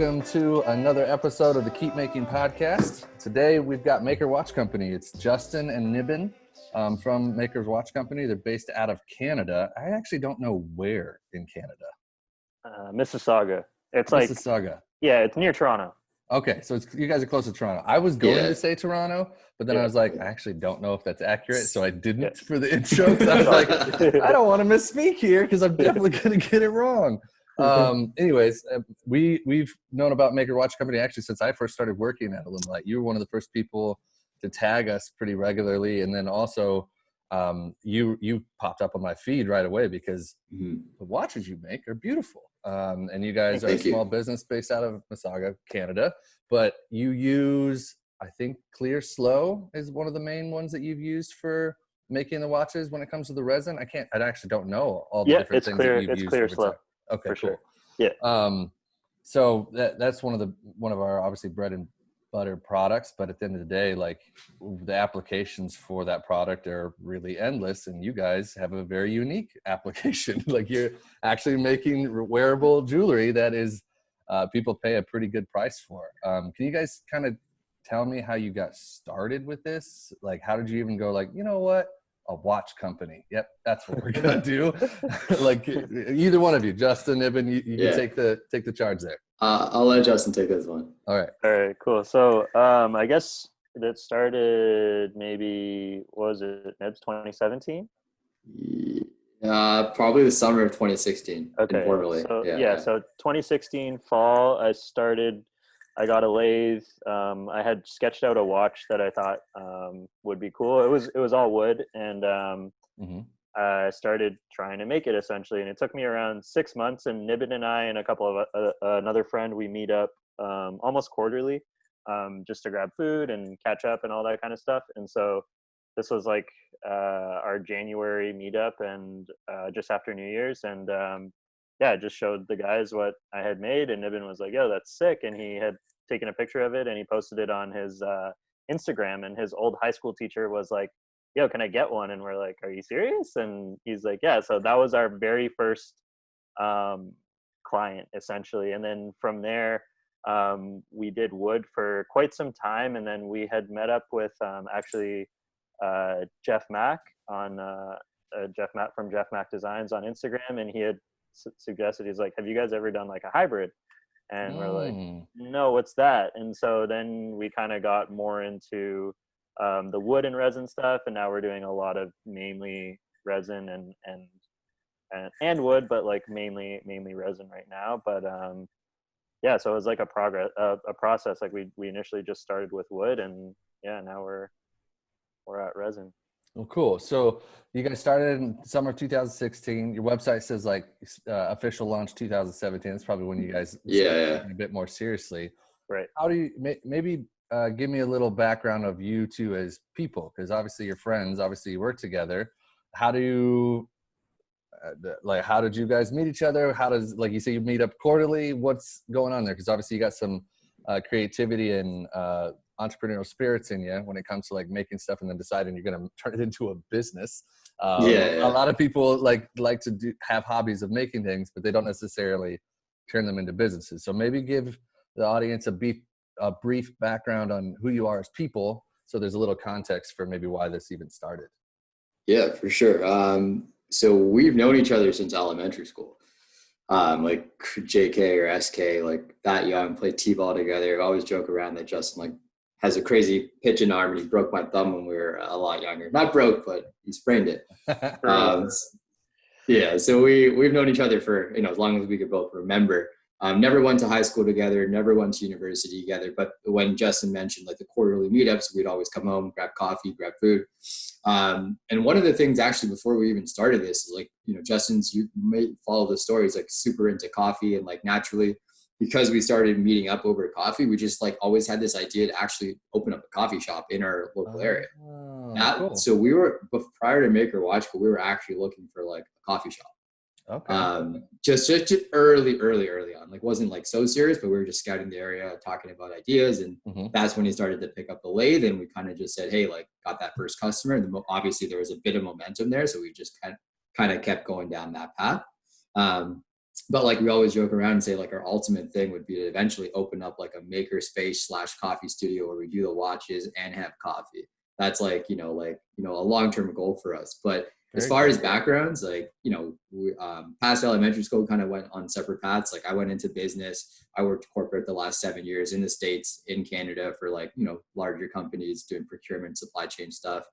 welcome to another episode of the Keep Making podcast. Today we've got Maker Watch Company. It's Justin and Niben from Maker's Watch Company. They're based out of Canada. I actually don't know where in Canada. Mississauga. It's Mississauga. It's near Toronto. Okay, so you guys are close to Toronto. I was going to say Toronto, but then I was like, I actually don't know if that's accurate, so I didn't for the intro. I was like, I don't want to misspeak here because I'm definitely going to get it wrong. Anyways, we've known about Maker Watch Company actually since I first started working at Alumilite. You were one of the first people to tag us pretty regularly, and then also you popped up on my feed right away because the watches you make are beautiful. And you guys are a small business based out of Mississauga, Canada, but you use, I think, Clear Slow is one of the main ones that you've used for making the watches when it comes to the resin. I actually don't know all the different things that you've used. It's Clear Slow. Okay, for cool. Sure. Yeah. So that's one of our obviously bread and butter products, but at the end of the day, like the applications for that product are really endless, and you guys have a very unique application. Like you're actually making wearable jewelry that is people pay a pretty good price for. Can you guys kind of tell me how you got started with this? Like, how did you even go like, you know what? A watch company. Yep, that's what we're gonna do. Like either one of you, Justin, Niben, you can take the charge there. I'll let Justin take this one. All right, cool. So I guess that started maybe, what was it, Nebs 2017? Probably the summer of 2016. Okay. Informally. So 2016 fall, I got a lathe. I had sketched out a watch that I thought would be cool. It was all wood, and I started trying to make it essentially. And it took me around 6 months. And Niben and I and a couple of another friend, we meet up almost quarterly, just to grab food and catch up and all that kind of stuff. And so this was like our January meetup, and just after New Year's, and I just showed the guys what I had made, and Niben was like, yo, that's sick. And he had taken a picture of it and he posted it on his Instagram, and his old high school teacher was like, yo, can I get one? And we're like, are you serious? And he's like, yeah. So that was our very first client essentially. And then from there, we did wood for quite some time. And then we had met up with Jeff Mack on Jeff Mack from Jeff Mack Designs on Instagram, and he had suggested, he's like, have you guys ever done like a hybrid? And we're like, no, what's that? And so then we kind of got more into the wood and resin stuff, and now we're doing a lot of mainly resin and wood, but like mainly resin right now. But so it was like a process. Like we initially just started with wood, and now we're at resin. Well, cool. So you guys started in summer of 2016. Your website says like official launch 2017. That's probably when you guys started a bit more seriously. Right. How do you maybe give me a little background of you two as people? Because obviously you're friends. Obviously you work together. How do you how did you guys meet each other? How does, like you say, you meet up quarterly? What's going on there? Because obviously you got some creativity and entrepreneurial spirits in you when it comes to like making stuff and then deciding you're going to turn it into a business. A lot of people like to have hobbies of making things, but they don't necessarily turn them into businesses. So maybe give the audience a brief background on who you are as people, so there's a little context for maybe why this even started. Yeah, for sure. So we've known each other since elementary school. Like JK or SK, like that young, played t-ball together. I always joke around that Justin like has a crazy pigeon arm, and he broke my thumb when we were a lot younger. Not broke, but he sprained it. So we've known each other for, as long as we could both remember. Never went to high school together, never went to university together. But when Justin mentioned like the quarterly meetups, we'd always come home, grab coffee, grab food. And one of the things actually before we even started this is like, Justin's, you may follow the story, he's like super into coffee, and like naturally, because we started meeting up over coffee, we just like always had this idea to actually open up a coffee shop in our local area. Cool. So we were, prior to Maker Watch, we were actually looking for like a coffee shop. Okay. Just early on, like wasn't like so serious, but we were just scouting the area, talking about ideas. And that's when he started to pick up the lathe, and we kind of just said, hey, like got that first customer. And obviously there was a bit of momentum there. So we just kind of kept going down that path. but like we always joke around and say like our ultimate thing would be to eventually open up like a maker space / coffee studio where we do the watches and have coffee. That's like, a long-term goal for us. But as far as backgrounds, like, we, past elementary school kind of went on separate paths. Like I went into business. I worked corporate the last 7 years in the States, in Canada for like, larger companies doing procurement, supply chain stuff.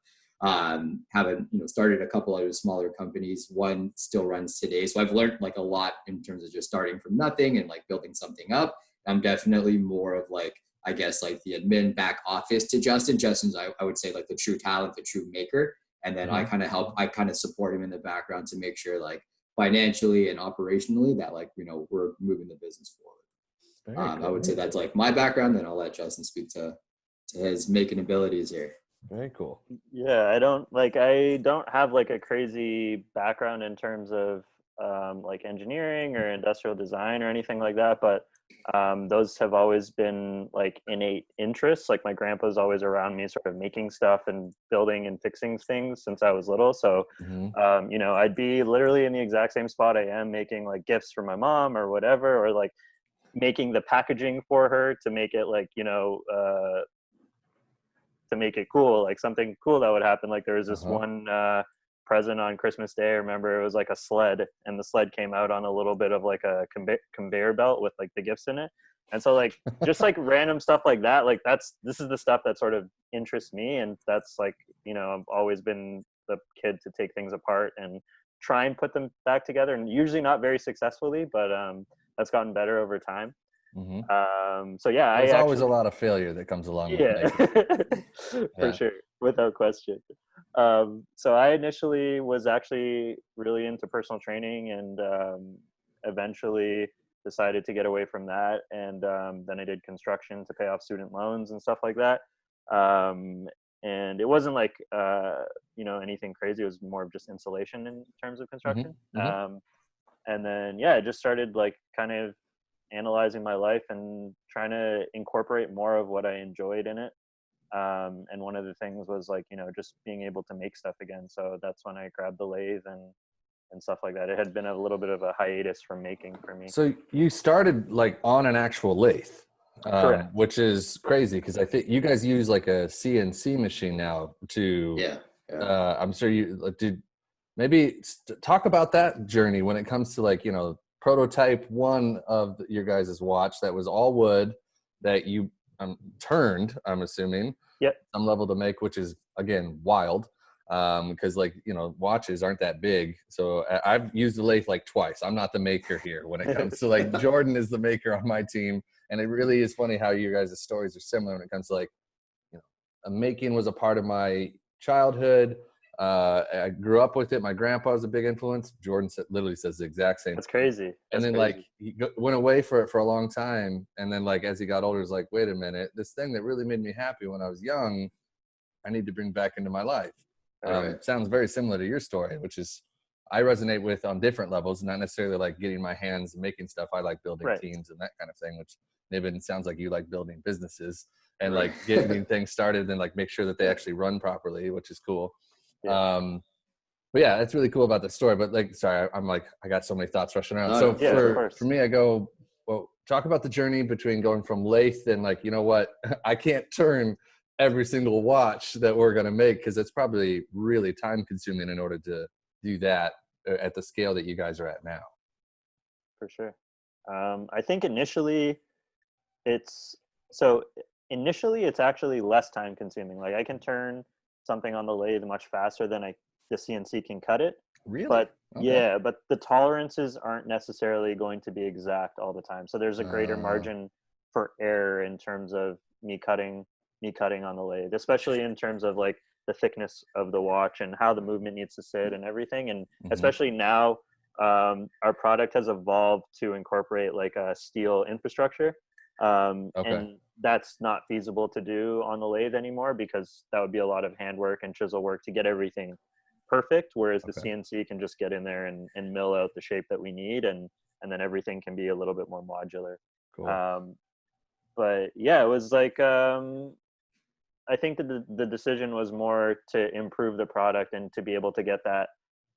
Having, started a couple other smaller companies. One still runs today. So I've learned like a lot in terms of just starting from nothing and like building something up. I'm definitely more of like, I guess like the admin back office to Justin. Justin's, I would say like the true talent, the true maker. And then I kind of support him in the background to make sure like financially and operationally that like, we're moving the business forward. I would say that's like my background. Then I'll let Justin speak to his making abilities here. Very cool. Yeah, I don't have like a crazy background in terms of like engineering or industrial design or anything like that, but those have always been like innate interests. Like my grandpa's always around me sort of making stuff and building and fixing things since I was little. So, I'd be literally in the exact same spot I am, making like gifts for my mom or whatever, or like making the packaging for her to make it like, to make it cool, like something cool that would happen. Like there was this one present on Christmas Day. I remember it was like a sled, and the sled came out on a little bit of like a conveyor belt with like the gifts in it. And so like just like random stuff like that, like this is the stuff that sort of interests me. And that's like, I've always been the kid to take things apart and try and put them back together, and usually not very successfully, but that's gotten better over time. So yeah, there's always a lot of failure that comes along with making. For sure, without question. So I initially was actually really into personal training, and eventually decided to get away from that. And then I did construction to pay off student loans and stuff like that. And it wasn't like anything crazy. It was more of just insulation in terms of construction. And then I just started like kind of analyzing my life and trying to incorporate more of what I enjoyed in it. And one of the things was like, just being able to make stuff again. So that's when I grabbed the lathe and stuff like that. It had been a little bit of a hiatus from making for me. So you started like on an actual lathe, which is crazy because I think you guys use like a CNC machine now to, I'm sure you did. Maybe talk about that journey when it comes to like, prototype one of your guys' watch that was all wood that you turned, I'm assuming, some level to make, which is again wild because like watches aren't that big. So I've used the lathe like twice. I'm not the maker here when it comes to like Jordan is the maker on my team, and it really is funny how you guys' stories are similar when it comes to like making was a part of my childhood. I grew up with it. My grandpa was a big influence. Jordan literally says the exact same. That's crazy. And then like he went away for a long time. And then like as he got older, he was like, wait a minute, this thing that really made me happy when I was young, I need to bring back into my life. Sounds very similar to your story, which is I resonate with on different levels, not necessarily like getting my hands and making stuff. I like building teams and that kind of thing, which Niven sounds like you like building businesses and like getting things started and like make sure that they actually run properly, which is cool. But yeah, it's really cool about the story. But like, sorry, I'm like, I got so many thoughts rushing around. So for me, I go, well, talk about the journey between going from lathe and like, I can't turn every single watch that we're going to make because it's probably really time consuming in order to do that at the scale that you guys are at now. For sure. I think initially it's actually less time consuming. Like I can turn something on the lathe much faster than the CNC can cut it. Really? But but the tolerances aren't necessarily going to be exact all the time. So there's a greater margin for error in terms of me cutting on the lathe, especially in terms of like the thickness of the watch and how the movement needs to sit and everything. And especially now, our product has evolved to incorporate like a steel infrastructure. And that's not feasible to do on the lathe anymore because that would be a lot of handwork and chisel work to get everything perfect. Whereas the CNC can just get in there and mill out the shape that we need. And then everything can be a little bit more modular. Cool. But yeah, it was like, I think that the decision was more to improve the product and to be able to get that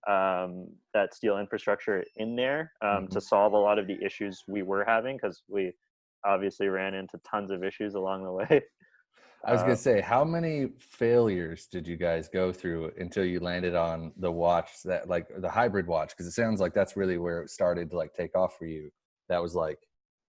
that steel infrastructure in there to solve a lot of the issues we were having, because we obviously ran into tons of issues along the way. I was gonna say, how many failures did you guys go through until you landed on the watch that, like, the hybrid watch? Because it sounds like that's really where it started to like take off for you. That was like,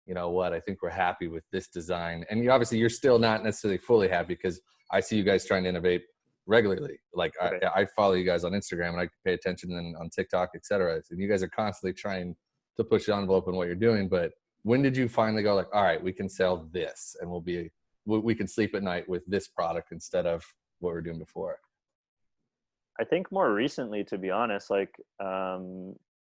you know what, I think we're happy with this design. And obviously you're still not necessarily fully happy, because I see you guys trying to innovate regularly. Like Okay. I follow you guys on Instagram and I pay attention and on TikTok, etc. And you guys are constantly trying to push the envelope in what you're doing. But when did you finally go like, all right, we can sell this and we can sleep at night with this product instead of what we were doing before? I think more recently, to be honest, like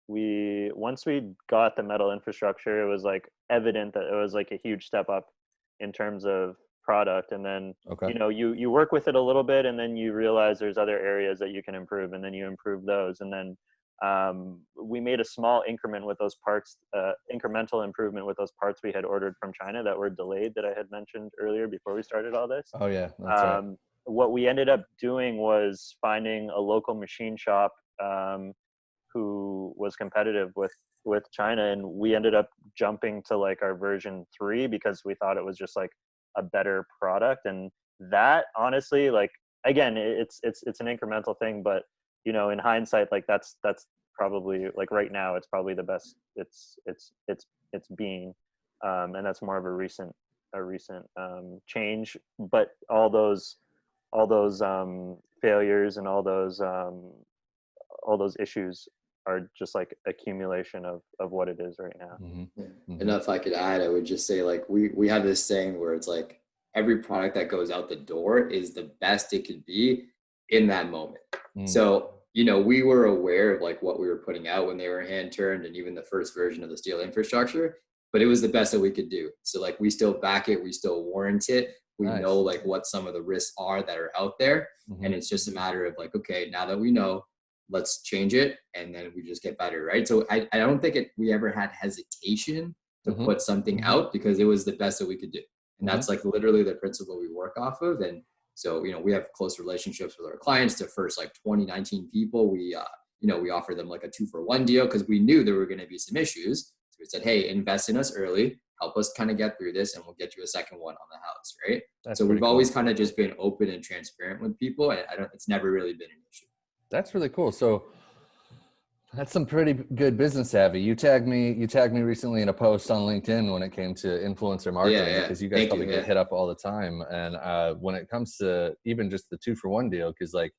once we got the metal infrastructure, it was like evident that it was like a huge step up in terms of product. And then Okay. you work with it a little bit, and then you realize there's other areas that you can improve, and then you improve those. And then we made a small increment with those parts, incremental improvement with those parts we had ordered from China that were delayed, that I had mentioned earlier before we started all this. Oh yeah, that's right. What we ended up doing was finding a local machine shop who was competitive with China, and we ended up jumping to like our version 3 because we thought it was just like a better product. And that, honestly, like, again, it's an incremental thing, but in hindsight, like that's probably, like, right now it's probably the best it's being, and that's more of a recent change. But all those failures and all those issues are just like accumulation of what it is right now. Yeah. And if I could add, I would just say, like, we have this saying where it's like every product that goes out the door is the best it could be in that moment. So we were aware of like what we were putting out when they were hand turned, and even the first version of the steel infrastructure, but it was the best that we could do. So like we still back it, we still warrant it. We know like what some of the risks are that are out there. And it's just a matter of like, okay, now that we know, let's change it, and then we just get better, right? So I don't think we ever had hesitation to put something out, because it was the best that we could do. And that's like literally the principle we work off of. And so, we have close relationships with our clients. The first like 2019 people, we offer them like a 2-for-1 deal, because we knew there were going to be some issues. So we said, hey, invest in us early, help us kind of get through this, and we'll get you a second one on the house, right? So we've always kind of just been open and transparent with people, and it's never really been an issue. That's really cool. So that's some pretty good business savvy. You tagged me recently in a post on LinkedIn when it came to influencer marketing, because you guys probably get hit up all the time. And when it comes to even just the 2-for-1 deal, because like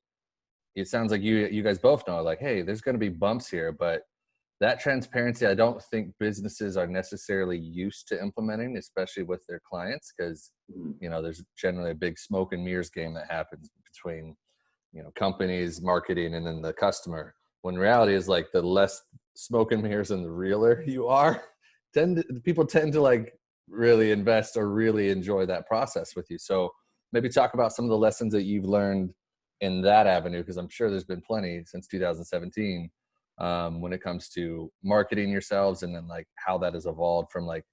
it sounds like you guys both know, like, hey, there's going to be bumps here, but that transparency, I don't think businesses are necessarily used to implementing, especially with their clients, because there's generally a big smoke and mirrors game that happens between companies, marketing, and then the customer. When reality is like the less smoke and mirrors and the realer you are, people tend to like really invest or really enjoy that process with you. So maybe talk about some of the lessons that you've learned in that avenue, because I'm sure there's been plenty since 2017 when it comes to marketing yourselves, and then like how that has evolved from like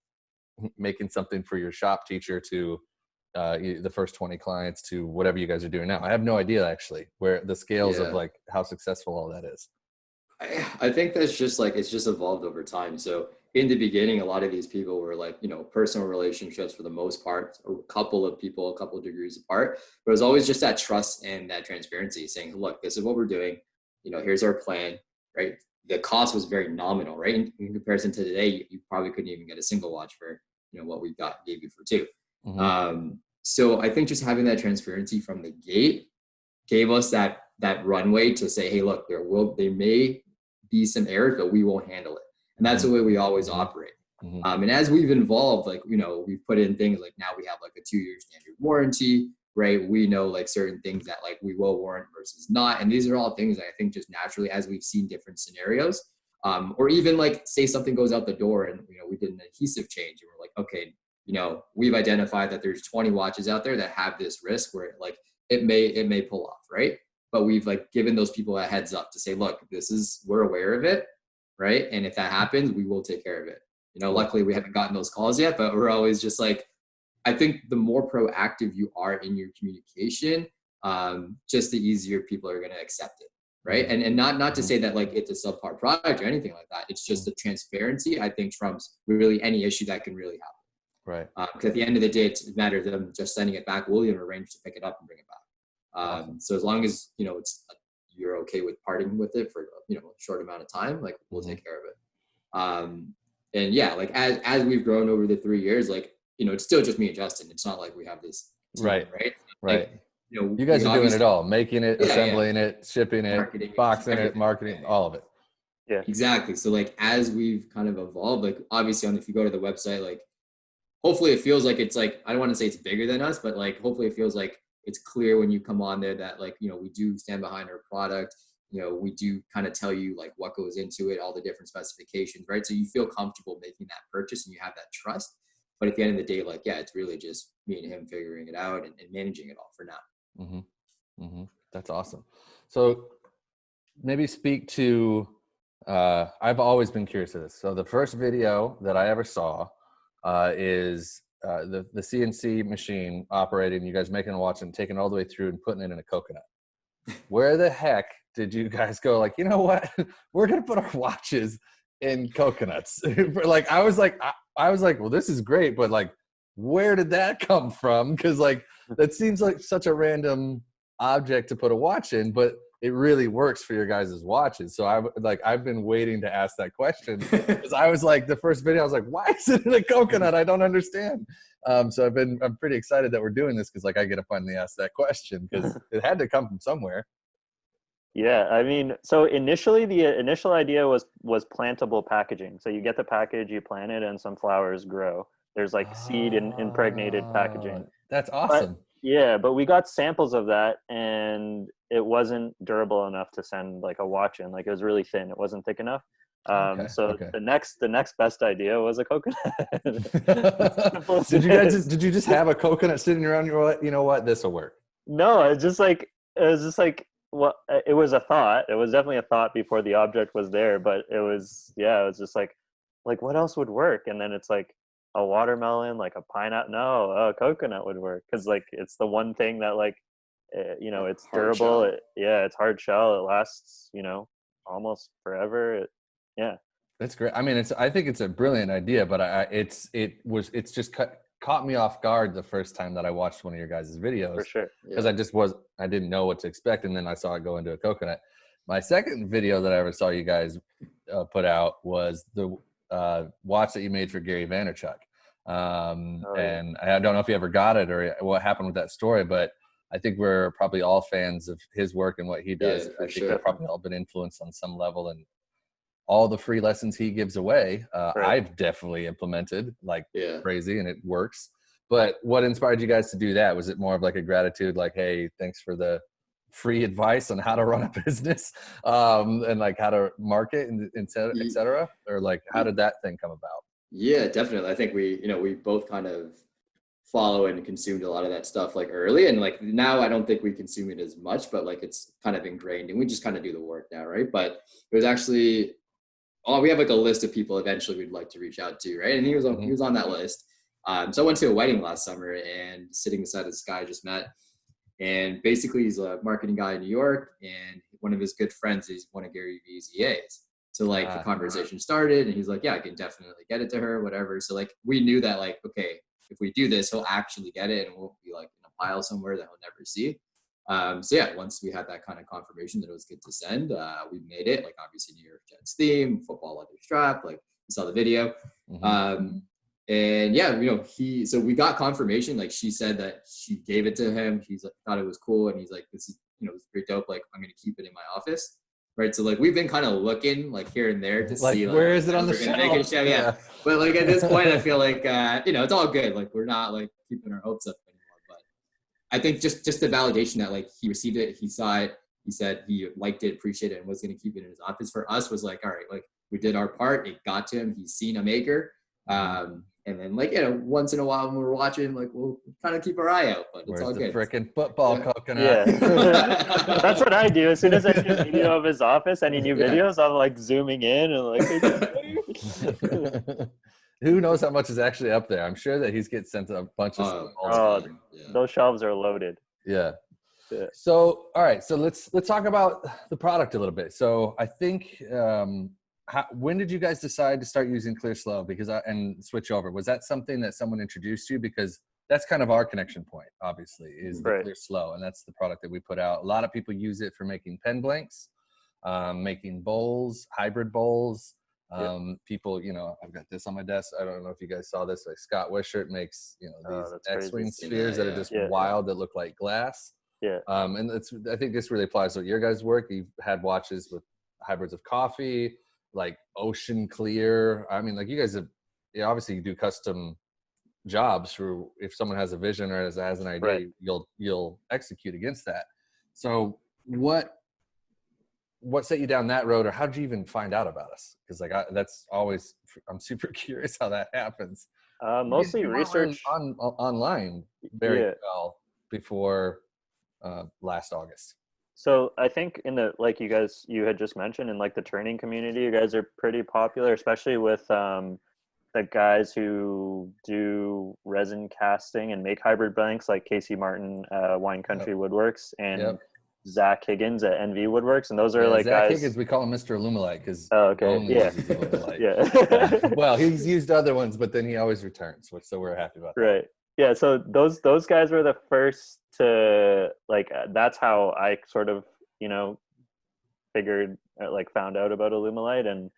making something for your shop teacher to the first 20 clients to whatever you guys are doing now. I have no idea actually where the scales of like how successful all that is. I think that's just like, it's just evolved over time. So in the beginning, a lot of these people were like, personal relationships for the most part, a couple of people, a couple of degrees apart, but it was always just that trust and that transparency, saying, look, this is what we're doing. Here's our plan, right? The cost was very nominal, right? In comparison to today, you probably couldn't even get a single watch for, what we gave you for 2. So I think just having that transparency from the gate gave us that runway to say, hey, look, there may be some errors, but we will handle it. And that's the way we always operate. And as we've evolved, like, we've put in things like, now we have like a 2-year standard warranty, right? We know like certain things that like we will warrant versus not. And these are all things that I think just naturally, as we've seen different scenarios, or even like say something goes out the door and, we did an adhesive change and we're like, okay, we've identified that there's 20 watches out there that have this risk where like it may pull off, right? But we've like given those people a heads up to say, look, we're aware of it, right? And if that happens, we will take care of it. Luckily we haven't gotten those calls yet, but we're always just like, I think the more proactive you are in your communication, just the easier people are going to accept it. right? And not to say that like it's a subpar product or anything like that. It's just the transparency, I think, trumps really any issue that can really happen. Right. Because at the end of the day, it's a matter of them just sending it back. We'll even arrange to pick it up and bring it back. Awesome. So as long as, you know, you're okay with parting with it for, you know, a short amount of time, like we'll take care of it. And yeah, like as we've grown over the 3 years, like, you know, it's still just me and Justin. It's not like we have this team, right? Right. Like, you know, you guys are doing it all, making it, assembling it, shipping it, marketing, boxing it, marketing, all of it. Yeah, exactly. So like, as we've kind of evolved, like obviously if you go to the website, like hopefully it feels like it's like, I don't want to say it's bigger than us, but like, hopefully it feels like it's clear when you come on there that like, you know, we do stand behind our product. You know, we do kind of tell you like what goes into it, all the different specifications, right? So you feel comfortable making that purchase and you have that trust. But at the end of the day, like, yeah, it's really just me and him figuring it out and managing it all for now. That's awesome. So maybe speak to, I've always been curious of this. So the first video that I ever saw is the CNC machine operating, you guys making a watch and taking it all the way through and putting it in a coconut. Where the heck did you guys go like, you know what, we're going to put our watches in coconuts? Like, I was like, well, this is great, but like, where did that come from? Because like, that seems like such a random object to put a watch in, but it really works for your guys' watches. So I've been waiting to ask that question because I was like, the first video, I was like, why is it in a coconut? I don't understand. So I'm pretty excited that we're doing this because like I get to finally ask that question because it had to come from somewhere. Yeah, I mean, so initially the initial idea was plantable packaging. So you get the package, you plant it, and some flowers grow. There's like seed and impregnated packaging. That's awesome. But we got samples of that, and it wasn't durable enough to send like a watch in. Like, it was really thin; it wasn't thick enough. The next best idea was a coconut. Did you just have a coconut sitting around? You're like, you know what, this will work. No, it was just like. Well, it was a thought. It was definitely a thought before the object was there, but it was just like what else would work? And then it's like a watermelon, like a pineapple. No, a coconut would work because like it's the one thing that like, you know, it's durable. It's hard shell. It lasts, you know, almost forever. That's great. I mean, I think it's a brilliant idea, but it's just caught me off guard the first time that I watched one of your guys' videos. For sure. Because I didn't know what to expect, and then I saw it go into a coconut. My second video that I ever saw you guys put out was the watch that you made for Gary Vaynerchuk. And I don't know if you ever got it or what happened with that story, but I think we're probably all fans of his work and what he does. I think we've probably all been influenced on some level, and all the free lessons he gives away, I've definitely implemented like crazy, and it works. But what inspired you guys to do that? Was it more of like a gratitude, like, hey, thanks for the free advice on how to run a business and like how to market and et cetera? Or like, how did that thing come about? Yeah, definitely. I think we both kind of follow and consumed a lot of that stuff like early, and like now I don't think we consume it as much, but like it's kind of ingrained and we just kind of do the work now, right? But it was actually, we have like a list of people eventually we'd like to reach out to, right? And he was on that list. So I went to a wedding last summer, and sitting beside this guy I just met, and basically he's a marketing guy in New York, and one of his good friends is one of Gary V's EAs. So like the conversation started, and he's like, yeah, I can definitely get it to her, whatever. So like we knew that like, okay, if we do this, he'll actually get it, and it won't be like in a pile somewhere that he'll never see. So yeah, once we had that kind of confirmation that it was good to send, we made it, like obviously New York Jets theme, football leather strap, like you saw the video. And yeah, so we got confirmation, like she said that she gave it to him. He's like, thought it was cool. And he's like, this is, it's pretty dope. Like, I'm going to keep it in my office. Right. So like, we've been kind of looking like here and there to see, like, where is it on the shelf? Yeah. But like at this point, I feel like, it's all good. Like, we're not like keeping our hopes up anymore, but I think just the validation that like he received it, he saw it, he said he liked it, appreciated it, and was going to keep it in his office. For us was like, all right, like we did our part. It got to him. He's seen a maker. And then like, once in a while when we're watching, like we'll kind of keep our eye out, but it's all good. Freaking football coconut. Yeah. That's what I do. As soon as I see a video of his office, any new videos, I'm like zooming in and like, who knows how much is actually up there? I'm sure that he's getting sent a bunch of stuff. Those shelves are loaded. Yeah. Yeah. So, all right. So let's talk about the product a little bit. So I think, when did you guys decide to start using Clear Slow? And switch over? Was that something that someone introduced you? Because that's kind of our connection point, obviously, is the Right. Clear Slow, and that's the product that we put out. A lot of people use it for making pen blanks, making bowls, hybrid bowls. People, I've got this on my desk. I don't know if you guys saw this. Like Scott Wishart makes, these That's X-wing crazy. spheres that are just wild, that look like glass. Yeah. And I think this really applies to your guys' work. You've had watches with hybrids of coffee, like ocean clear. I mean, like you guys have, obviously you do custom jobs for, if someone has a vision or has an idea, Right. you'll execute against that. So what set you down that road, or how did you even find out about us? Because I'm super curious how that happens. Mostly research online very well before last August. So I think like you had just mentioned, in like the training community, you guys are pretty popular, especially with the guys who do resin casting and make hybrid blanks, like Casey Martin, Wine Country Woodworks, and Zach Higgins at NV Woodworks. And those are like Zach guys. Higgins, we call him Mr. Alumilite because yeah. Well, he's used other ones, but then he always returns, so we're happy about that. Right. Yeah. So those guys were the first to, like, that's how I sort of, found out about Alumilite. And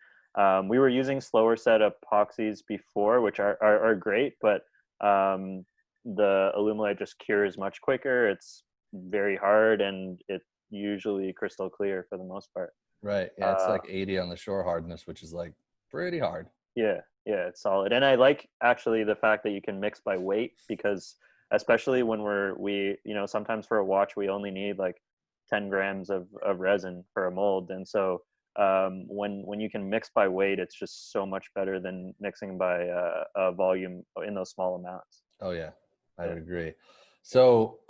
we were using slower set epoxies before, which are great, but the Alumilite just cures much quicker. It's very hard, and it's usually crystal clear for the most part. Right. Yeah, it's like 80 on the shore hardness, which is like pretty hard. Yeah, it's solid. And I like actually the fact that you can mix by weight, because especially when we sometimes for a watch we only need like 10 grams of resin for a mold. And so when you can mix by weight, it's just so much better than mixing by volume in those small amounts. Oh yeah, I would agree. So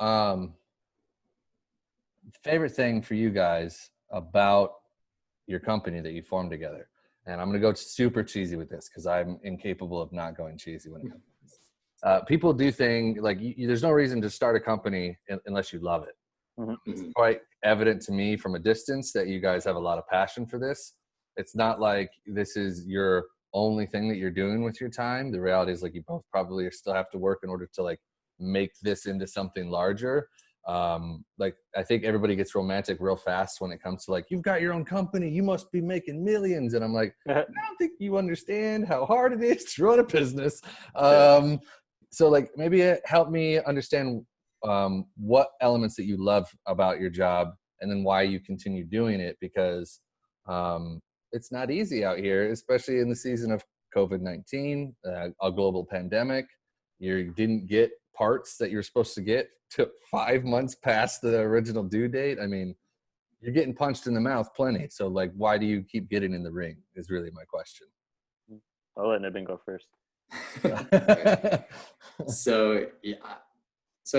favorite thing for you guys about your company that you formed together? And I'm going to go super cheesy with this because I'm incapable of not going cheesy when it comes to this. People do things like there's no reason to start a company unless you love it. Mm-hmm. It's quite evident to me from a distance that you guys have a lot of passion for this. It's not like this is your only thing that you're doing with your time. The reality is, like, you both probably still have to work in order to like make this into something larger. Like, I think everybody gets romantic real fast when it comes to like, you've got your own company, you must be making millions. And I'm like, I don't think you understand how hard it is to run a business. So like, maybe help me understand what elements that you love about your job, and then why you continue doing it, because it's not easy out here, especially in the season of COVID-19, a global pandemic. You didn't get parts that you're supposed to get took 5 months past the original due date. I mean, you're getting punched in the mouth plenty. So like, why do you keep getting in the ring is really my question. I'll let Nibin go first. So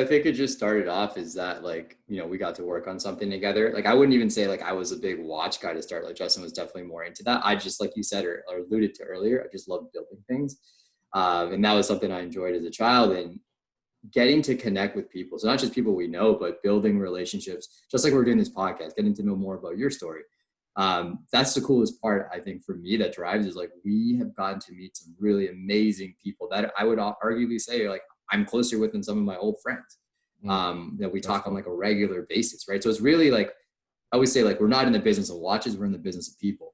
I think it just started off is that, like, we got to work on something together. Like, I wouldn't even say like I was a big watch guy to start. Like, Justin was definitely more into that. I just, like you said or alluded to earlier, I just loved building things. And that was something I enjoyed as a child, and getting to connect with people. So not just people we know, but building relationships, just like we're doing this podcast, getting to know more about your story. That's the coolest part, I think, for me, that drives, is like, we have gotten to meet some really amazing people that I would arguably say, like, I'm closer with than some of my old friends that we talk on like a regular basis. Right. So it's really like, I always say, like, we're not in the business of watches, we're in the business of people.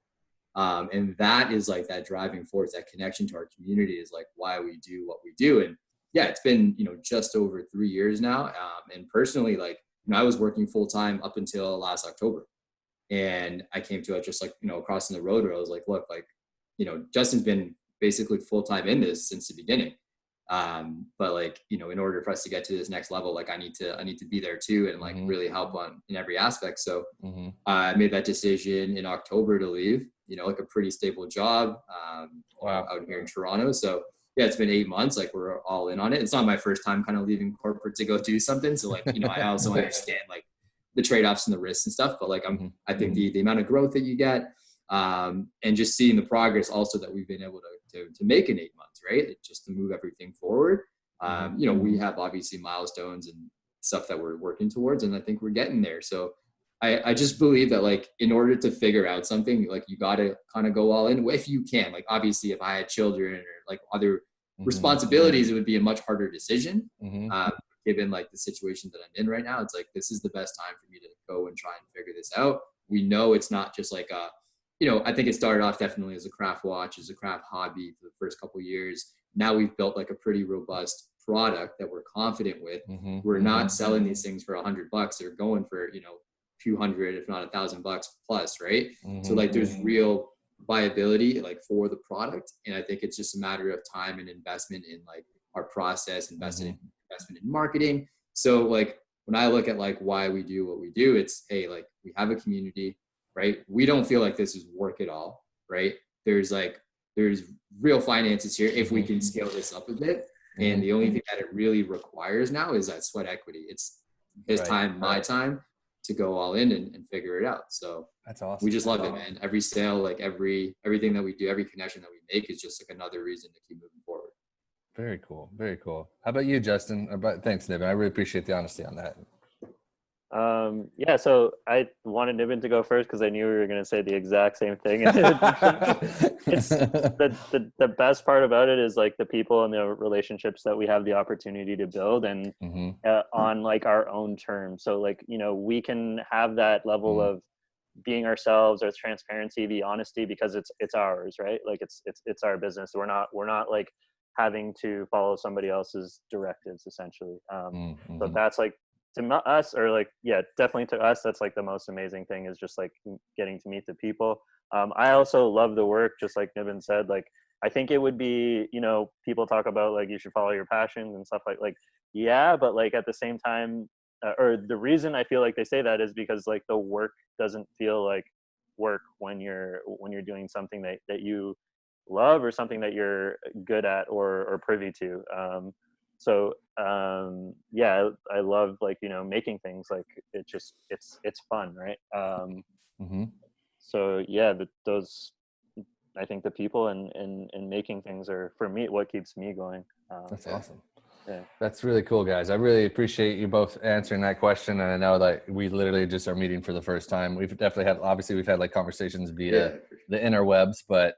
And that is like that driving force, that connection to our community is like why we do what we do. And yeah, it's been, just over 3 years now. And personally, like, I was working full time up until last October. And I came to it just like, crossing the road where I was like, look, like, Justin's been basically full time in this since the beginning. But like, in order for us to get to this next level, like, I need to be there too, and like really help in every aspect. So I made that decision in October to leave, like a pretty stable job out here in Toronto. So yeah, it's been 8 months. Like, we're all in on it. It's not my first time kind of leaving corporate to go do something. So like, I also understand like the trade-offs and the risks and stuff, but like, I think the amount of growth that you get, and just seeing the progress also that we've been able to make in 8 months, right? Just to move everything forward. We have obviously milestones and stuff that we're working towards. And I think we're getting there. So I just believe that like, in order to figure out something, like you got to kind of go all in if you can. Like, obviously if I had children or like other responsibilities, it would be a much harder decision. Given like the situation that I'm in right now, it's like, this is the best time for me to go and try and figure this out. We know it's not just like a, you know, I think it started off definitely as a craft watch, as a craft hobby for the first couple of years. Now we've built like a pretty robust product that we're confident with. We're not selling these things for $100. They're going for, you know, a few hundred, if not $1,000 plus, right? So like there's real viability like for the product. And I think it's just a matter of time and investment in like our process, investment in marketing. So like when I look at like why we do what we do, it's, hey, like we have a community, right? We don't feel like this is work at all, right? There's real finances here if we can scale this up a bit. And the only thing that it really requires now is that sweat equity. It's his time, my time to go all in and figure it out. So that's awesome. We just love it, man. Every sale, like everything that we do, every connection that we make is just like another reason to keep moving forward. Very cool. Very cool. How about you, Justin? Thanks, Niven. I really appreciate the honesty on that. Yeah, so I wanted Niven to go first because I knew we were going to say the exact same thing. It's the best part about it is like the people and the relationships that we have the opportunity to build and on like our own terms. So like, you know, we can have that level of being ourselves, our transparency, the honesty, because it's ours, right? Like it's our business. We're not like having to follow somebody else's directives essentially. So that's like, to us, or like, yeah, definitely to us, that's like the most amazing thing is just like getting to meet the people. I also love the work, just like Niven said. Like, I think it would be, you know, people talk about like you should follow your passions and stuff like yeah, but like at the same time, or the reason I feel like they say that is because like the work doesn't feel like work when you're doing something that you love or something that you're good at or privy to. So yeah, I love like, you know, making things. Like it's fun, right? So yeah, those, I think the people and making things are for me what keeps me going. That's awesome. Yeah, that's really cool, guys. I really appreciate you both answering that question. And I know that we literally just are meeting for the first time. We've had like conversations via the interwebs, but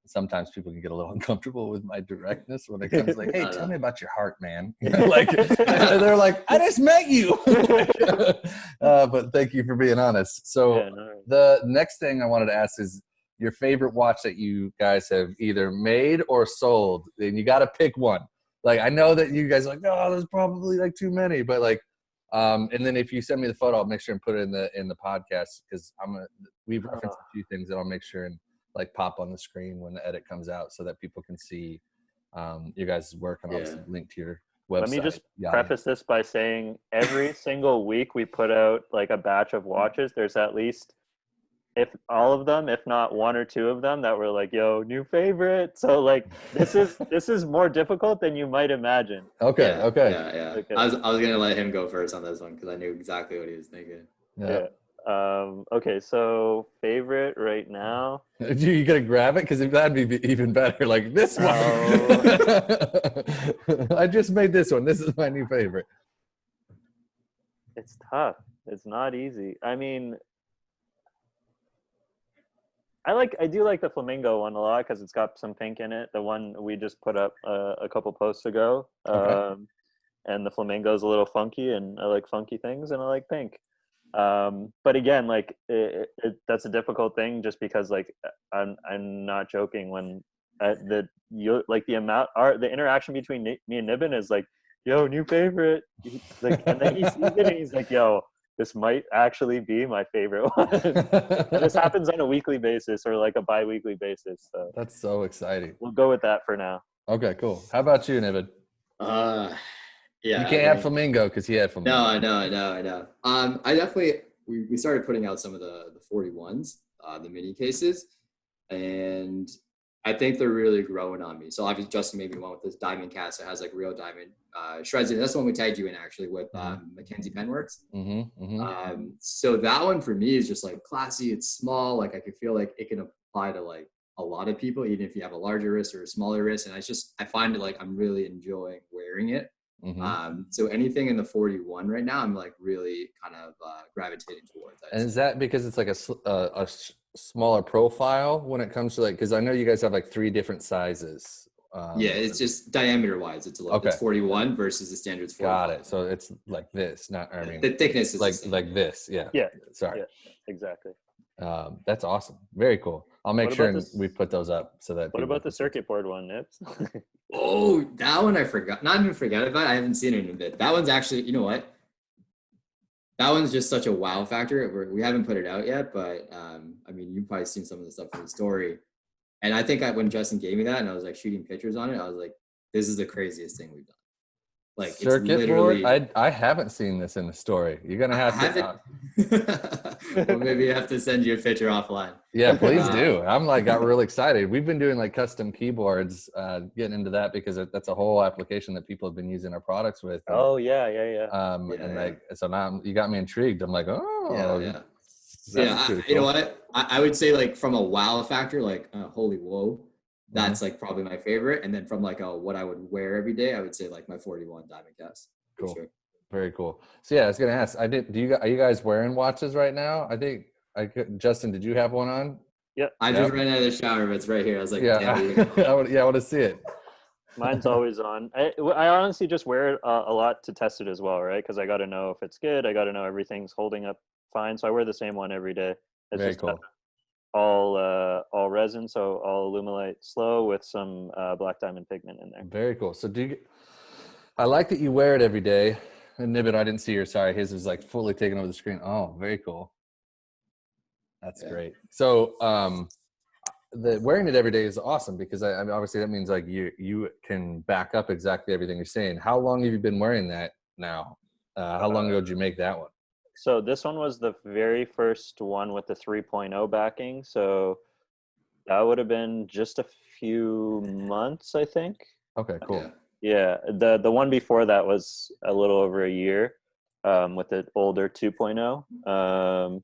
sometimes people can get a little uncomfortable with my directness when it comes like, hey, tell me about your heart, man. Like they're like, I just met you. But thank you for being honest. So the next thing I wanted to ask is your favorite watch that you guys have either made or sold, and you got to pick one. Like, I know that you guys are like, no, there's probably like too many, but like, and then if you send me the photo, I'll make sure and put it in the podcast, because we've referenced a few things that I'll make sure and like pop on the screen when the edit comes out so that people can see you guys' work and obviously link to your website. Let me just preface this by saying every single week we put out like a batch of watches. There's at least, if all of them, if not one or two of them, that were like, yo, new favorite. So like this is more difficult than you might imagine. Okay. Okay. I was gonna let him go first on this one because I knew exactly what he was thinking. Yeah. Okay, so favorite right now. You gonna grab it? Because that'd be even better. Like this one. I just made this one. This is my new favorite. It's tough. It's not easy. I mean, I do like the flamingo one a lot because it's got some pink in it. The one we just put up a couple posts ago. And the flamingo is a little funky, and I like funky things, and I like pink. But again, like that's a difficult thing, just because like I'm not joking when the interaction between me and Niven is like, yo, new favorite. Like, and then he sees it and he's like, yo, this might actually be my favorite one. And this happens on a weekly basis or like a bi-weekly basis. So that's so exciting. We'll go with that for now. Okay, cool. How about you, Niven? Yeah, you can't have flamingo because he had flamingo. No, I know. I definitely we started putting out some of the 41s, the mini cases, and I think they're really growing on me. So obviously Justin made me one with this diamond cast that has like real diamond shreds in. That's the one we tagged you in actually with Mackenzie Penworks. So that one for me is just like classy. It's small. Like I could feel like it can apply to like a lot of people, even if you have a larger wrist or a smaller wrist. And I find it like I'm really enjoying wearing it. So anything in the 41 right now, I'm like really kind of gravitating towards. And is that because it's like a smaller profile when it comes to like, because I know you guys have like 3 different sizes. Yeah, it's just diameter wise. It's it's 41 versus the standard 45. Got it. So it's like this, not, I mean, the thickness is like this. Yeah. Yeah. Sorry. Yeah, exactly. That's awesome. Very cool. I'll make sure we put those up so that. What about the circuit board one, Nips? Oh, that one I forgot. Not even forgot about. I haven't seen it in a bit. That one's actually, you know what? That one's just such a wow factor. We haven't put it out yet, but I mean, you've probably seen some of the stuff in the story. And I think when Justin gave me that and I was like shooting pictures on it, I was like, this is the craziest thing we've done. Like circuit it's literally board. I haven't seen this in the story. You're gonna have to. Well, maybe I have to send you a picture offline. Yeah, please do. I'm like got real excited. We've been doing like custom keyboards, getting into that because that's a whole application that people have been using our products with. And, oh yeah. And like so now you got me intrigued. I'm like, oh yeah. Cool. You know what? I would say like from a wow factor, like holy whoa. That's like probably my favorite. And then from like what I would wear every day, I would say like my 41 diamond cast. Cool. Sure. Very cool. So yeah, I was gonna ask. Are you guys wearing watches right now? I think Justin, did you have one on? Yeah. I just ran out of the shower, but it's right here. I was like, yeah, I want to see it. Mine's always on. I honestly just wear it a lot to test it as well, right? Because I got to know if it's good. I got to know everything's holding up fine. So I wear the same one every day. It's very just cool. All resin, so all Alumilite slow with some black diamond pigment in there. Very cool. So I like that you wear it every day. And Nibbit, I didn't see your. Sorry, his was like fully taken over the screen. Oh, very cool. That's great. So the wearing it every day is awesome because I mean, obviously that means like you can back up exactly everything you're saying. How long have you been wearing that now? How long ago did you make that one? So this one was the very first one with the 3.0 backing. So that would have been just a few months, I think. Okay, cool. Yeah. The one before that was a little over a year with the older 2.0.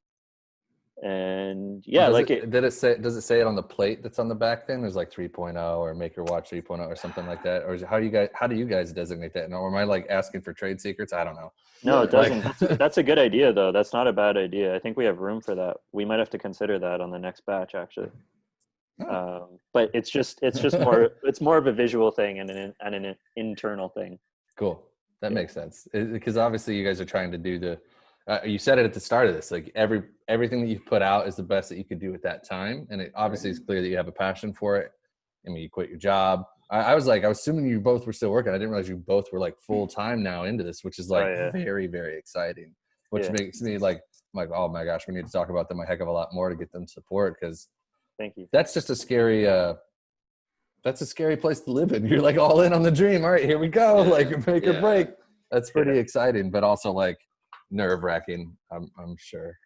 And yeah, does it say it on the plate that's on the back then? There's like 3.0 or make your watch 3.0 or something like that. Or how do you guys designate that? Or am I like asking for trade secrets? I don't know. No, it doesn't. That's a good idea though. That's not a bad idea. I think we have room for that. We might have to consider that on the next batch actually. But it's just more, it's more of a visual thing and an internal thing. Cool. That makes sense. Because obviously you guys are trying to do you said it at the start of this, like everything that you've put out is the best that you could do at that time. And it obviously is clear that you have a passion for it. I mean, you quit your job. I was assuming you both were still working. I didn't realize you both were like full time now into this, which is like very, very exciting, which makes me like, I'm like, oh my gosh, we need to talk about them a heck of a lot more to get them support. Cause thank you. That's just a scary place to live in. You're like all in on the dream. All right, here we go. Like make or break. That's pretty exciting, but also like nerve wracking. I'm sure.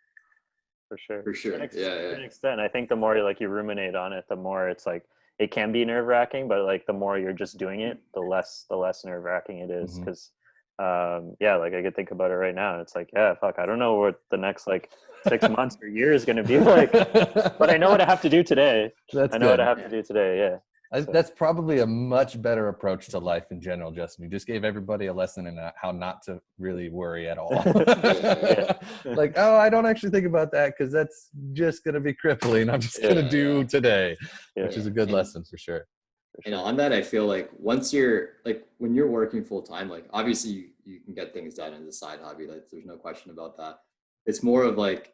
For sure. To an extent, I think the more you ruminate on it, the more it's like it can be nerve wracking. But like the more you're just doing it, the less nerve wracking it is. Because like I could think about it right now. It's like I don't know what the next like 6 months or year is going to be like, but I know what I have to do today. What I have to do today. Yeah. That's probably a much better approach to life in general, Justin. You just gave everybody a lesson in how not to really worry at all. Like, oh, I don't actually think about that because that's just going to be crippling. I'm just going to do today, which is a good lesson for sure. And on that, I feel like once you're like, when you're working full time, like obviously you can get things done as a side hobby. Like there's no question about that. It's more of like,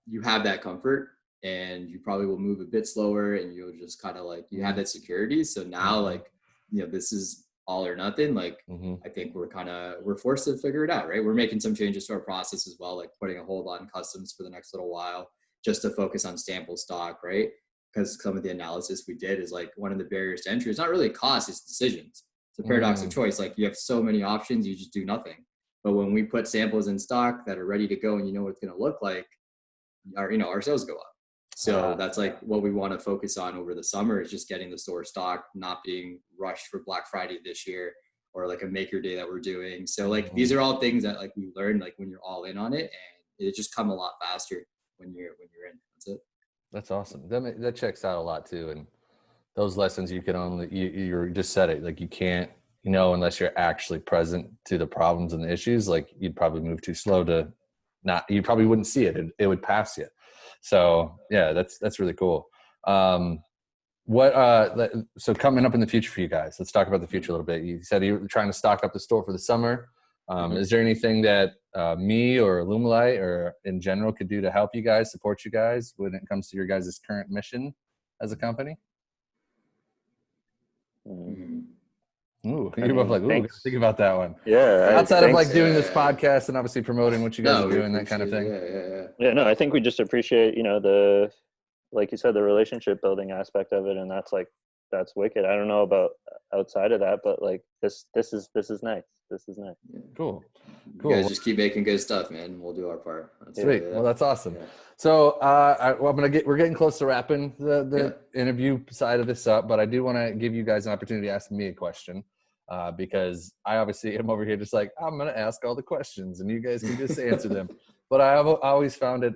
you have that comfort and you probably will move a bit slower and you'll just kind of like, you have that security. So now like, this is all or nothing. Like, I think we're forced to figure it out, right? We're making some changes to our process as well, like putting a hold on customs for the next little while, just to focus on sample stock, right? Because some of the analysis we did is like one of the barriers to entry is not really cost, it's decisions. It's a paradox of choice. Like you have so many options, you just do nothing. But when we put samples in stock that are ready to go and you know what it's going to look like, our sales go up. So that's like what we want to focus on over the summer is just getting the store stocked, not being rushed for Black Friday this year or like a maker day that we're doing. So like these are all things that like we learned like when you're all in on it, and it just come a lot faster when you're in. That's it. That's awesome. That checks out a lot too. And those lessons you can only you just said it, like you can't unless you're actually present to the problems and the issues, like you'd probably move too slow to you probably wouldn't see it. It would pass you. So yeah, that's really cool. So coming up in the future for you guys, let's talk about the future a little bit. You said you were trying to stock up the store for the summer. Is there anything that me or Alumilite or in general could do to help you guys, support you guys when it comes to your guys' current mission as a company? Ooh, you're both like, ooh, think about that one. Yeah. Outside of like doing this podcast and obviously promoting what you guys are doing, that kind of thing. Yeah, no, I think we just appreciate, like you said, the relationship building aspect of it. And that's wicked. I don't know about outside of that, but like this is nice. This is nice. Yeah. Cool. You guys just keep making good stuff, man. We'll do our part. Sweet. Well, that's awesome. Yeah. So we're getting close to wrapping the interview side of this up, but I do want to give you guys an opportunity to ask me a question. Because I obviously am over here just like, I'm going to ask all the questions and you guys can just answer them. But I always found it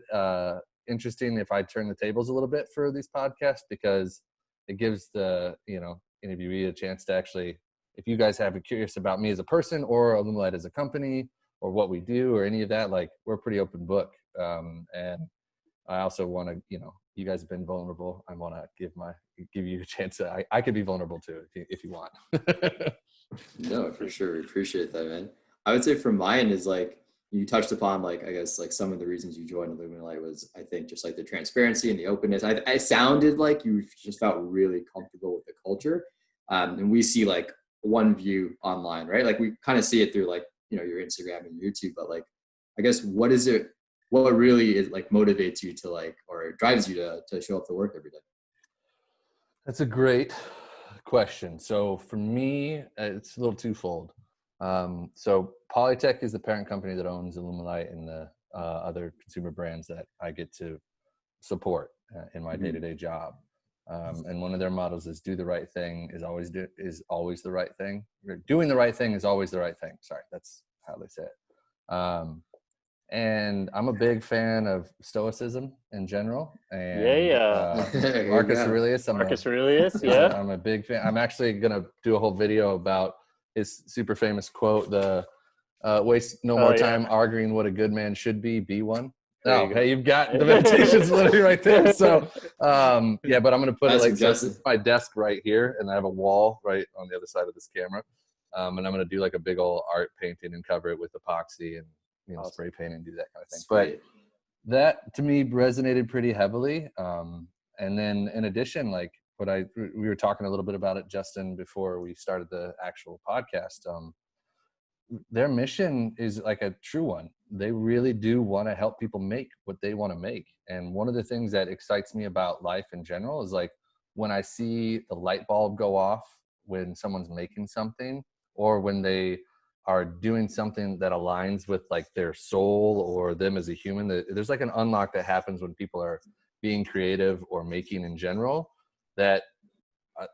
interesting if I turn the tables a little bit for these podcasts, because it gives the, interviewee a chance to actually, if you guys have curious about me as a person or Alumilite as a company or what we do or any of that, like we're a pretty open book. And I also want to, you guys have been vulnerable. I want to give you a chance. I could be vulnerable too if you want. No, for sure. We appreciate that, man. I would say from my end is like, you touched upon like, I guess like some of the reasons you joined Alumilite was, I think, just like the transparency and the openness. I sounded like you just felt really comfortable with the culture. And we see like one view online, right? Like we kind of see it through like, your Instagram and YouTube, but like, I guess what really is like motivates you to like, or drives you to show up to work every day? That's a great question. So for me, it's a little twofold. So Polytech is the parent company that owns Alumilite and the other consumer brands that I get to support in my day-to-day job. And one of their mottos is do the right thing is always the right thing. Doing the right thing is always the right thing. Sorry, that's how they say it. And I'm a big fan of Stoicism in general. And Marcus Aurelius. I'm a big fan. I'm actually going to do a whole video about his super famous quote, waste no more time arguing what a good man should be one. You've got the meditations literally right there. So, but I'm going to put it like this is my desk right here, and I have a wall right on the other side of this camera. And I'm going to do like a big old art painting and cover it with epoxy and spray paint and do that kind of thing. But that to me resonated pretty heavily. And then in addition, like we were talking a little bit about it, Justin, before we started the actual podcast. Their mission is like a true one. They really do want to help people make what they want to make. And one of the things that excites me about life in general is like when I see the light bulb go off when someone's making something, or when they are doing something that aligns with like their soul or them as a human. There's like an unlock that happens when people are being creative or making in general, that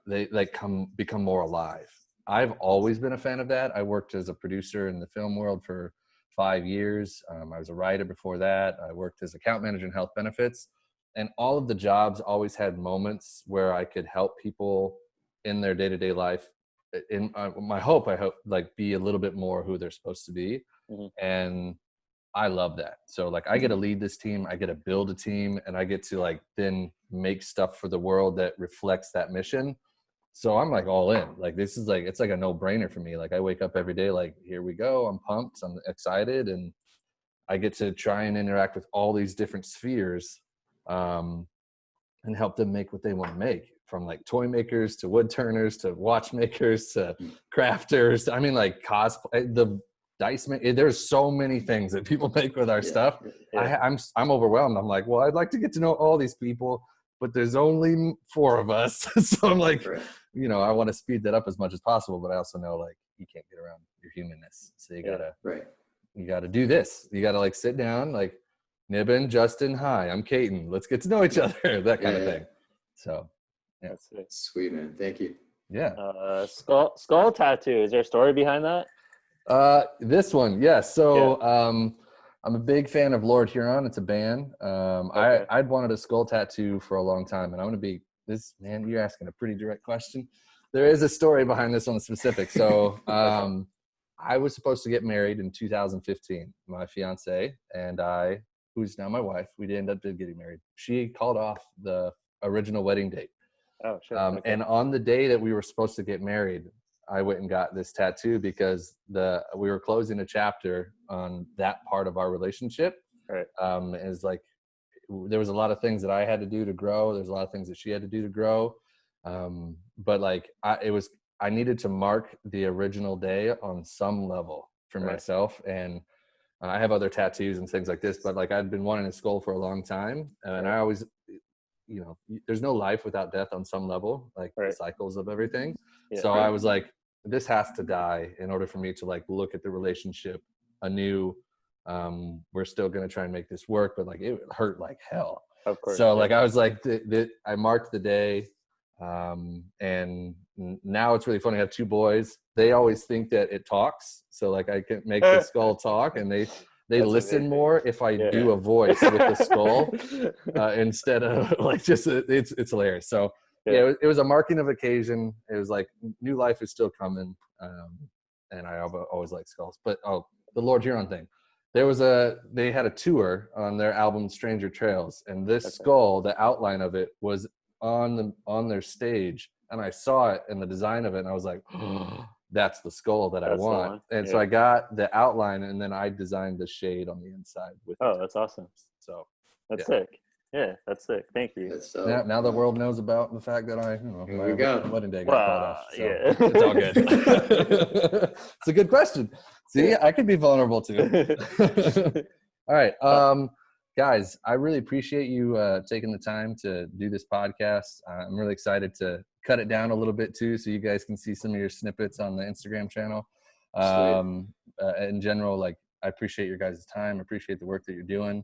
they like become more alive. I've always been a fan of that. I worked as a producer in the film world for 5 years. I was a writer before that. I worked as account manager in health benefits, and all of the jobs always had moments where I could help people in their day-to-day life. In I hope like be a little bit more who they're supposed to be. And I love that. So like I get to lead this team, I get to build a team, and I get to like then make stuff for the world that reflects that mission. So I'm like all in. Like this is like, it's like a no-brainer for me. Like I wake up every day like, here we go, I'm pumped, I'm excited, and I get to try and interact with all these different spheres and help them make what they want to make. From like toy makers to wood turners to watchmakers to crafters. I mean, like cosplay, the dice. There's so many things that people make with our stuff. I'm overwhelmed. I'm like, well, I'd like to get to know all these people, but there's only 4 of us. So I'm like, I want to speed that up as much as possible, but I also know like you can't get around your humanness. So you gotta do this. You gotta like sit down, like Nibbin, Justin, hi, I'm Caton. Let's get to know each other. That kind of thing. So. Yeah. That's it. Sweet, man. Thank you. Yeah. Skull tattoo. Is there a story behind that? This one, yes. So I'm a big fan of Lord Huron. It's a band. I'd wanted a skull tattoo for a long time, and I'm gonna be this man. You're asking a pretty direct question. there is a story behind this one specific. So I was supposed to get married in 2015. My fiance and I, who's now my wife, we ended up getting married. She called off the original wedding date. Oh, shit. And on the day that we were supposed to get married, I went and got this tattoo because we were closing a chapter on that part of our relationship. Right. Is like there was a lot of things that I had to do to grow. There's a lot of things that she had to do to grow. But like I needed to mark the original day on some level for myself. And I have other tattoos and things like this, but like I'd been wanting a skull for a long time. And I always, you know, there's no life without death on some level, like the cycles of everything. Yeah. So I was like, this has to die in order for me to like look at the relationship anew. We're still going to try and make this work, but like it hurt like hell. Of course. So like I was like, I marked the day. And now it's really funny. I have two boys. They always think that it talks. So like I can make the skull talk, and they listen amazing. More if I do a voice with the skull instead of like just it's hilarious. So it was a marking of occasion. It was like new life is still coming. And I always like skulls, but the Lord Huron thing. They had a tour on their album Stranger Trails, and this skull, the outline of it was on their stage, and I saw it in the design of it, and I was like, oh, that's the skull that I want. And so I got the outline, and then I designed the shade on the inside with that's awesome. So that's sick. Yeah, that's sick. Thank you. Now the world knows about the fact that my wedding day got called off. So it's all good. It's a good question. See, I could be vulnerable too. All right. Guys, I really appreciate you taking the time to do this podcast. I'm really excited to cut it down a little bit too, so you guys can see some of your snippets on the Instagram channel. In general, like I appreciate your guys' time. I appreciate the work that you're doing.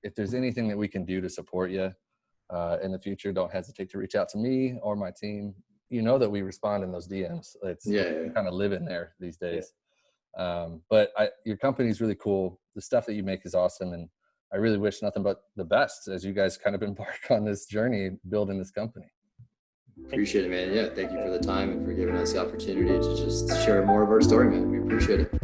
If there's anything that we can do to support you in the future, don't hesitate to reach out to me or my team. You know that we respond in those DMs. We kind of live in there these days. But your company is really cool. The stuff that you make is awesome. And I really wish nothing but the best as you guys kind of embark on this journey building this company. Appreciate it, man. Yeah. Thank you for the time and for giving us the opportunity to just share more of our story, man. We appreciate it.